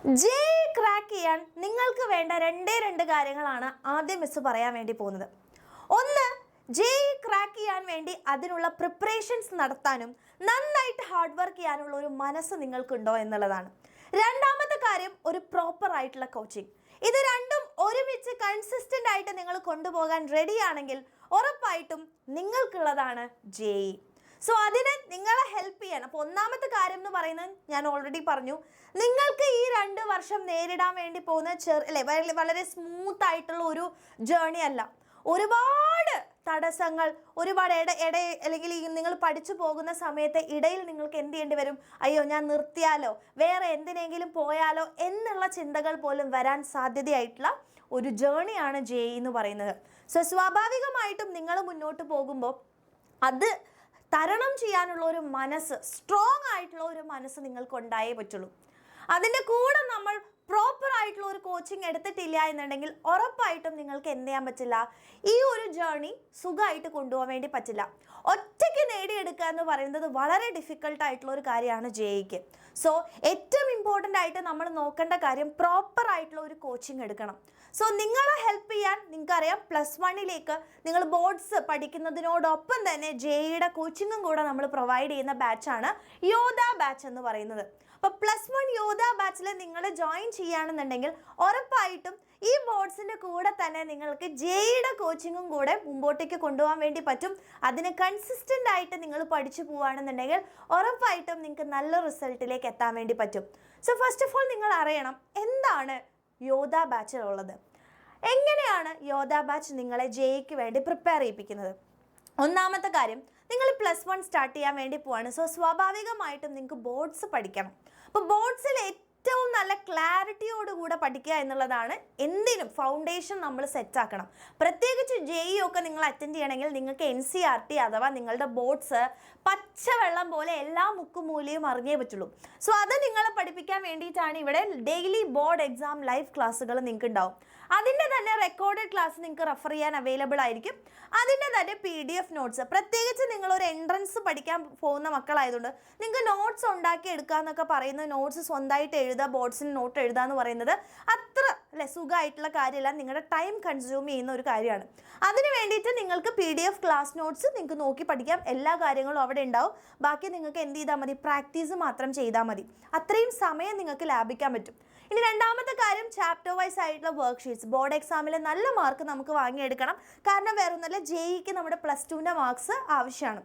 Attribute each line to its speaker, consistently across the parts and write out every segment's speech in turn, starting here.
Speaker 1: J crack ചെയ്യാൻ നിങ്ങൾക്ക് വേണ്ട രണ്ട് കാര്യങ്ങളാണ് ആദ്യം മിസ് പറയാൻ വേണ്ടി പോകുന്നത്. ഒന്ന്, ജെ ക്രാക്ക് ചെയ്യാൻ വേണ്ടി അതിനുള്ള പ്രിപ്പറേഷൻസ് നടത്താനും നന്നായിട്ട് ഹാർഡ് വർക്ക് ചെയ്യാനുള്ള ഒരു മനസ്സ് നിങ്ങൾക്കുണ്ടോ എന്നുള്ളതാണ്. രണ്ടാമത്തെ കാര്യം, ഒരു പ്രോപ്പർ ആയിട്ടുള്ള കോച്ചിങ്. ഇത് രണ്ടും ഒരുമിച്ച് കൺസിസ്റ്റൻ്റ് ആയിട്ട് നിങ്ങൾ കൊണ്ടുപോകാൻ റെഡിയാണെങ്കിൽ ഉറപ്പായിട്ടും നിങ്ങൾക്കുള്ളതാണ് ജെ. സോ അതിന് നിങ്ങളെ ഹെൽപ്പ് ചെയ്യാൻ. അപ്പോൾ ഒന്നാമത്തെ കാര്യം എന്ന് പറയുന്നത് ഞാൻ ഓൾറെഡി പറഞ്ഞു, നിങ്ങൾക്ക് ഈ 2 വർഷം നേരിടാൻ വേണ്ടി പോകുന്ന വളരെ സ്മൂത്ത് ആയിട്ടുള്ള ഒരു ജേർണി അല്ല. ഒരുപാട് തടസ്സങ്ങൾ, ഒരുപാട് അല്ലെങ്കിൽ നിങ്ങൾ പഠിച്ചു പോകുന്ന സമയത്ത് ഇടയിൽ നിങ്ങൾക്ക് എന്ത് ചെയ്യേണ്ടി വരും? അയ്യോ, ഞാൻ നിർത്തിയാലോ, വേറെ എന്തിനെങ്കിലും പോയാലോ എന്നുള്ള ചിന്തകൾ പോലും വരാൻ സാധ്യതയായിട്ടുള്ള ഒരു ജേർണിയാണ് ജെ എന്ന് പറയുന്നത്. സോ സ്വാഭാവികമായിട്ടും നിങ്ങൾ മുന്നോട്ട് പോകുമ്പോൾ അത് തരണം ചെയ്യാനുള്ള ഒരു മനസ്സ്, സ്ട്രോങ് ആയിട്ടുള്ള ഒരു മനസ്സ് നിങ്ങൾക്ക് ഉണ്ടായേ പറ്റുള്ളൂ. അതിൻ്റെ കൂടെ നമ്മൾ പ്രോപ്പർ ആയിട്ടുള്ള ഒരു കോച്ചിങ് എടുത്തിട്ടില്ല എന്നുണ്ടെങ്കിൽ ഉറപ്പായിട്ടും നിങ്ങൾക്ക് എന്ത് ചെയ്യാൻ പറ്റില്ല, ഈ ഒരു ജേർണി സുഖമായിട്ട് കൊണ്ടുപോകാൻ വേണ്ടി പറ്റില്ല. ഒറ്റയ്ക്ക് നേടിയെടുക്കുക എന്ന് പറയുന്നത് വളരെ ഡിഫിക്കൽട്ട് ആയിട്ടുള്ള ഒരു കാര്യമാണ് ജെയ്ക്ക്. സോ ഏറ്റവും ഇമ്പോർട്ടൻ്റ് ആയിട്ട് നമ്മൾ നോക്കേണ്ട കാര്യം പ്രോപ്പർ ആയിട്ടുള്ള ഒരു കോച്ചിങ് എടുക്കണം. സോ നിങ്ങളെ ഹെൽപ്പ് ചെയ്യാൻ നിങ്ങൾക്കറിയാം, +1 നിങ്ങൾ ബോർഡ്സ് പഠിക്കുന്നതിനോടൊപ്പം തന്നെ ജെയുടെ കോച്ചിങ്ങും കൂടെ നമ്മൾ പ്രൊവൈഡ് ചെയ്യുന്ന ബാച്ചാണ് യോധ ബാച്ച് എന്ന് പറയുന്നത്. അപ്പോൾ +1 യോധ ബാച്ചിൽ നിങ്ങൾ ജോയിൻ ചെയ്യുകയാണെന്നുണ്ടെങ്കിൽ ഉറപ്പായിട്ടും ഈ ബോർഡ്സിൻ്റെ കൂടെ തന്നെ നിങ്ങൾക്ക് ജെയുടെ കോച്ചിങ്ങും കൂടെ മുമ്പോട്ടേക്ക് കൊണ്ടുപോകാൻ വേണ്ടി പറ്റും. അതിന് കൺസിസ്റ്റൻ്റ് ആയിട്ട് നിങ്ങൾ പഠിച്ചു പോവുകയാണെന്നുണ്ടെങ്കിൽ ഉറപ്പായിട്ടും നിങ്ങൾക്ക് നല്ല റിസൾട്ടിലേക്ക് എത്താൻ വേണ്ടി പറ്റും. സോ ഫസ്റ്റ് ഓഫ് ഓൾ നിങ്ങൾ അറിയണം എന്താണ് യോധ ബാച്ചിലുള്ളത്, എങ്ങനെയാണ് യോധ ബാച്ച് നിങ്ങളെ ജെയ്ക്ക് വേണ്ടി പ്രിപ്പയർ ചെയ്യിപ്പിക്കുന്നത്. ഒന്നാമത്തെ കാര്യം, നിങ്ങൾ +1 സ്റ്റാർട്ട് ചെയ്യാൻ വേണ്ടി പോവാണ്. സോ സ്വാഭാവികമായിട്ടും നിങ്ങൾക്ക് ബോർഡ്സ് പഠിക്കണം. അപ്പോൾ ബോർഡ്സിൽ ഏറ്റവും നല്ല ക്ലാരിറ്റിയോടുകൂടെ പഠിക്കുക എന്നുള്ളതാണ്. എന്തിനും ഫൗണ്ടേഷൻ നമ്മൾ സെറ്റാക്കണം. പ്രത്യേകിച്ച് ജെഇ ഒക്കെ നിങ്ങൾ അറ്റൻഡ് ചെയ്യണമെങ്കിൽ നിങ്ങൾക്ക് NCERT അഥവാ നിങ്ങളുടെ ബോർഡ്സ് പച്ചവെള്ളം പോലെ എല്ലാ മുക്കുമൂലയും അറിഞ്ഞേ പറ്റുള്ളൂ. സോ അത് നിങ്ങളെ പഠിപ്പിക്കാൻ വേണ്ടിയിട്ടാണ് ഇവിടെ ഡെയിലി ബോർഡ് എക്സാം ലൈവ് ക്ലാസ്സുകൾ നിങ്ങൾക്ക് ഉണ്ടാവും. അതിൻ്റെ തന്നെ റെക്കോർഡഡ് ക്ലാസ് നിങ്ങൾക്ക് റെഫർ ചെയ്യാൻ അവൈലബിൾ ആയിരിക്കും. അതിൻ്റെ തന്നെ PDF നോട്ട്സ്, പ്രത്യേകിച്ച് നിങ്ങളൊരു എൻട്രൻസ് പഠിക്കാൻ പോകുന്ന മക്കളായതുകൊണ്ട് നിങ്ങൾക്ക് നോട്ട്സ് ഉണ്ടാക്കി എടുക്കുക എന്നൊക്കെ പറയുന്നത്, നോട്ട്സ് സ്വന്തമായിട്ട് എഴുതുക, ബോർഡ്സിന് നോട്ട് എഴുതുക എന്ന് പറയുന്നത് അത്ര സുഖമായിട്ടുള്ള കാര്യമല്ല, നിങ്ങളുടെ ടൈം കൺസ്യൂം ചെയ്യുന്ന ഒരു കാര്യമാണ്. അതിന് വേണ്ടിയിട്ട് നിങ്ങൾക്ക് PDF ക്ലാസ് നോട്ട്സ് നിങ്ങൾക്ക് നോക്കി പഠിക്കാം. എല്ലാ കാര്യങ്ങളും അവിടെ ഉണ്ടാവും. ബാക്കി നിങ്ങൾക്ക് എന്ത് ചെയ്താൽ മതി, പ്രാക്ടീസ് മാത്രം ചെയ്താൽ മതി. അത്രയും സമയം നിങ്ങൾക്ക് ലാഭിക്കാൻ പറ്റും. ഇനി രണ്ടാമത്തെ കാര്യം, ചാപ്റ്റർ വൈസ് ആയിട്ടുള്ള വർക്ക്ഷീറ്റ്സ്. ബോർഡ് എക്സാമിൽ നല്ല മാർക്ക് നമുക്ക് വാങ്ങിയെടുക്കണം. കാരണം വേറൊന്നുമല്ല, ജെഇക്ക് നമ്മുടെ +2ൻ്റെ മാർക്സ് ആവശ്യമാണ്.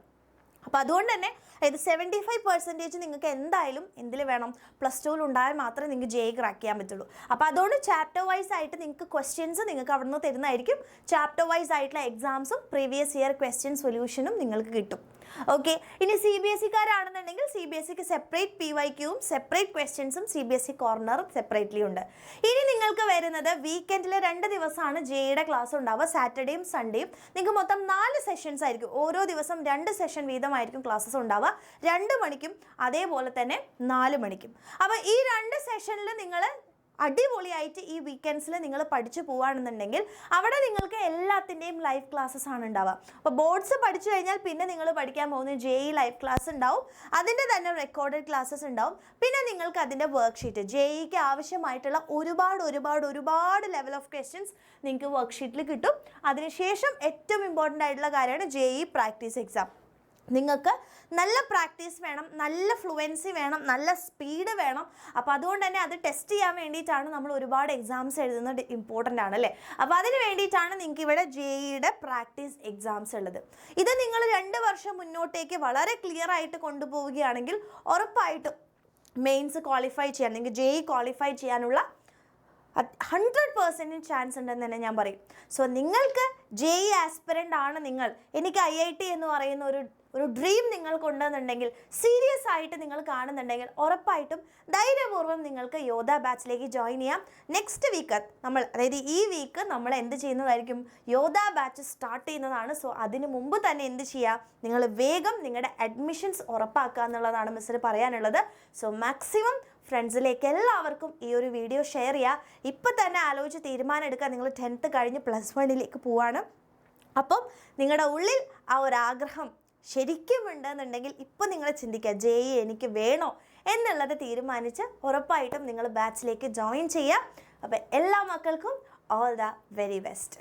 Speaker 1: അപ്പോൾ അതുകൊണ്ട് തന്നെ ഇത് 75% നിങ്ങൾക്ക് എന്തായാലും എന്തിൽ വേണം, +2ൽ ഉണ്ടായാൽ മാത്രമേ നിങ്ങൾക്ക് ജെ ക്രാക്ക് ചെയ്യാൻ പറ്റുള്ളൂ. അപ്പോൾ അതുകൊണ്ട് ചാപ്റ്റർ വൈസ് ആയിട്ട് നിങ്ങൾക്ക് ക്വസ്റ്റ്യൻസ് നിങ്ങൾക്ക് അവിടെ നിന്ന് തരുന്നതായിരിക്കും. ചാപ്റ്റർ വൈസ് ആയിട്ടുള്ള എക്സാംസും പ്രീവിയസ് ഇയർ ക്വസ്റ്റ്യൻ സൊല്യൂഷനും നിങ്ങൾക്ക് കിട്ടും. ഓക്കെ. ഇനി CBSEക്കാരാണെന്നുണ്ടെങ്കിൽ CBSEക്ക് സെപ്പറേറ്റ് PYQവും സെപ്പറേറ്റ് ക്വസ്റ്റ്യൻസും CBSE കോർണറും സെപ്പറേറ്റ്ലി ഉണ്ട്. ഇനി നിങ്ങൾക്ക് വരുന്നത് വീക്കെൻഡിൽ 2 ദിവസമാണ് ജെയുടെ ക്ലാസ് ഉണ്ടാവുക, സാറ്റർഡേയും സൺഡേയും. നിങ്ങൾക്ക് മൊത്തം 4 സെഷൻസ് ആയിരിക്കും. ഓരോ ദിവസം 2 സെഷൻ വീതമായിരിക്കും ക്ലാസ്സസ് ഉണ്ടാവുക, 2 മണിക്കും അതേപോലെ തന്നെ 4 മണിക്കും. അപ്പോൾ ഈ 2 സെഷനിൽ നിങ്ങൾ അടിപൊളിയായിട്ട് ഈ വീക്കെൻഡ്സിൽ നിങ്ങൾ പഠിച്ചു പോവുകയാണെന്നുണ്ടെങ്കിൽ അവിടെ നിങ്ങൾക്ക് എല്ലാത്തിൻ്റെയും ലൈവ് ക്ലാസ്സസ് ആണ് ഉണ്ടാവുക. അപ്പോൾ ബോർഡ്സ് പഠിച്ചു കഴിഞ്ഞാൽ പിന്നെ നിങ്ങൾ പഠിക്കാൻ പോകുന്ന ജെഇ ലൈവ് ക്ലാസ് ഉണ്ടാവും, അതിൻ്റെ തന്നെ റെക്കോർഡഡ് ക്ലാസ്സസ് ഉണ്ടാവും. പിന്നെ നിങ്ങൾക്ക് അതിൻ്റെ വർക്ക്ഷീറ്റ്, ജെഇക്ക് ആവശ്യമായിട്ടുള്ള ഒരുപാട് ലെവൽ ഓഫ് ക്വസ്റ്റ്യൻസ് നിങ്ങൾക്ക് വർക്ക്ഷീറ്റിൽ കിട്ടും. അതിനുശേഷം ഏറ്റവും ഇമ്പോർട്ടൻ്റ് ആയിട്ടുള്ള കാര്യമാണ് ജെഇ പ്രാക്ടീസ് എക്സാം. നിങ്ങൾക്ക് നല്ല പ്രാക്ടീസ് വേണം, നല്ല ഫ്ലുവൻസി വേണം, നല്ല സ്പീഡ് വേണം. അപ്പോൾ അതുകൊണ്ട് തന്നെ അത് ടെസ്റ്റ് ചെയ്യാൻ വേണ്ടിയിട്ടാണ് നമ്മൾ ഒരുപാട് എക്സാംസ് എഴുതുന്നത്, ഇമ്പോർട്ടൻ്റ് ആണ് അല്ലേ. അപ്പോൾ അതിന് വേണ്ടിയിട്ടാണ് നിങ്ങൾക്ക് ഇവിടെ ജെഇയുടെ പ്രാക്ടീസ് എക്സാംസ് ഉള്ളത്. ഇത് നിങ്ങൾ 2 വർഷം മുന്നോട്ടേക്ക് വളരെ ക്ലിയർ ആയിട്ട് കൊണ്ടുപോവുകയാണെങ്കിൽ ഉറപ്പായിട്ടും മെയിൻസ് ക്വാളിഫൈ ചെയ്യാൻ, നിങ്ങൾക്ക് ജെഇ ക്വാളിഫൈ ചെയ്യാനുള്ള 100% ചാൻസ് ഉണ്ടെന്ന് തന്നെ ഞാൻ പറയും. സോ നിങ്ങൾക്ക് ജെഇ ആസ്പിറൻ്റ് ആണ് നിങ്ങൾ, എനിക്ക് IIT എന്ന് പറയുന്ന ഒരു ഡ്രീം നിങ്ങൾക്കുണ്ടെന്നുണ്ടെങ്കിൽ, സീരിയസ് ആയിട്ട് നിങ്ങൾ കാണുന്നുണ്ടെങ്കിൽ ഉറപ്പായിട്ടും ധൈര്യപൂർവ്വം നിങ്ങൾക്ക് യോധ ബാച്ചിലേക്ക് ജോയിൻ ചെയ്യാം. നെക്സ്റ്റ് വീക്ക് അതായത് ഈ വീക്ക് നമ്മൾ എന്ത് ചെയ്യുന്നതായിരിക്കും, യോധ ബാച്ച് സ്റ്റാർട്ട് ചെയ്യുന്നതാണ്. സോ അതിന് മുമ്പ് തന്നെ എന്ത് ചെയ്യുക, നിങ്ങൾ വേഗം നിങ്ങളുടെ അഡ്മിഷൻസ് ഉറപ്പാക്കുക എന്നുള്ളതാണ് മിസ്സിന് പറയാനുള്ളത്. സോ മാക്സിമം ഫ്രണ്ട്സിലേക്ക് എല്ലാവർക്കും ഈ ഒരു വീഡിയോ ഷെയർ ചെയ്യുക. ഇപ്പം തന്നെ ആലോചിച്ച് തീരുമാനം എടുക്കുക, നിങ്ങൾ 10th കഴിഞ്ഞ് +1ലേക്ക് പോവാണ്. അപ്പം നിങ്ങളുടെ ഉള്ളിൽ ആ ഒരു ആഗ്രഹം ശരിക്കും ഉണ്ടെന്നുണ്ടെങ്കിൽ ഇപ്പം നിങ്ങൾ ചിന്തിക്കുക, ജെഇ എനിക്ക് വേണോ എന്നുള്ളത് തീരുമാനിച്ച് ഉറപ്പായിട്ടും നിങ്ങൾ ബാച്ചിലേക്ക് ജോയിൻ ചെയ്യുക. അപ്പോൾ എല്ലാ മക്കൾക്കും ഓൾ ദ വെരി ബെസ്റ്റ്.